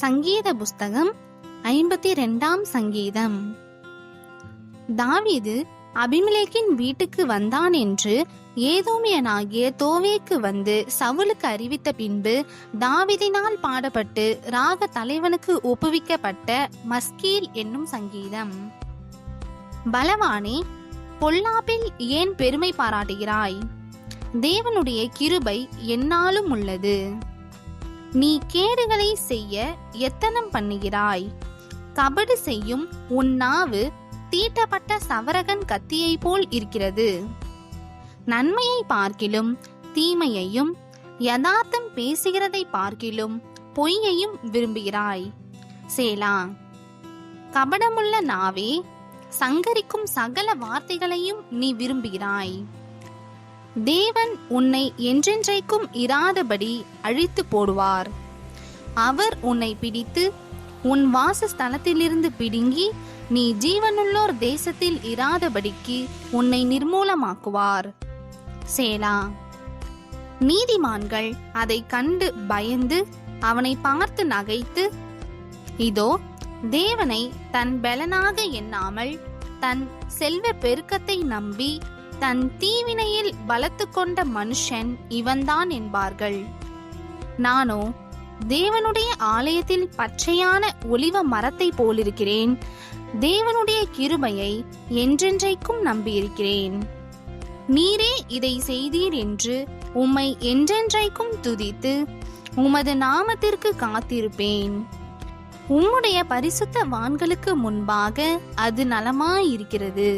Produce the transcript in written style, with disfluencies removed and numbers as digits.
சங்கீத புஸ்தகம் 52ஆம் சங்கீதம். தாவீது அபிமெலேக்கின் வீட்டுக்கு வந்தான் என்று ஏதோமியனாகிய தோவேக்கு வந்து சவுலுக்கு அறிவித்த பின்பு தாவீதினால் பாடப்பட்டு ராக தலைவனுக்கு ஒப்புவிக்கப்பட்ட மஸ்கீல் என்னும் சங்கீதம். பலவானே, பொல்லாப்பில் ஏன் பெருமை பாராட்டுகிறாய்? தேவனுடைய கிருபை எந்நாளும் உள்ளது. நீ கேடுகளை செய்ய எத்தனம் பண்ணுகிறாய். கபடு செய்யும் உன் நாவு தீட்டப்பட்ட சவரகன் கத்தியை போல் இருக்கிறது. நன்மையை பார்க்கிலும் தீமையையும் யதார்த்தம் பேசுகிறதை பார்க்கிலும் பொய்யையும் விரும்புகிறாய். சேலா. கபடமுள்ள நாவே, சங்கரிக்கும் சகல வார்த்தைகளையும் நீ விரும்புகிறாய். தேவன் உன்னை என்றென்றைக்கும் இராதபடி அழித்து போடுவார். அவர் உன்னை பிடித்து உன் வாசஸ்தலத்திலிருந்து பிடுங்கி நீ ஜீவனுள்ளோர் தேசத்தில் இராதபடிக்கு உன்னை நிர்மூலமாக்குவார். சேலா. நீதிமான்கள் அதை கண்டு பயந்து அவனை பார்த்து நகைத்து, இதோ, தேவனை தன் பலனாக எண்ணாமல் தன் செல்வ பெருக்கத்தை நம்பி தன் தீவினையில் பலத்து கொண்ட மனுஷன் இவன்தான் என்பார்கள். நானோ தேவனுடைய ஆலயத்தில் பச்சையான ஒலிவ மரத்தை போலிருக்கிறேன். தேவனுடைய கிருபையை என்றென்றைக்கும் நம்பியிருக்கிறேன். நீரே இதை செய்தீர் என்று உம்மை என்றென்றைக்கும் துதித்து உமது நாமத்திற்கு காத்திருப்பேன். உம்முடைய பரிசுத்த வான்களுக்கு முன்பாக அது நலமாயிருக்கிறது.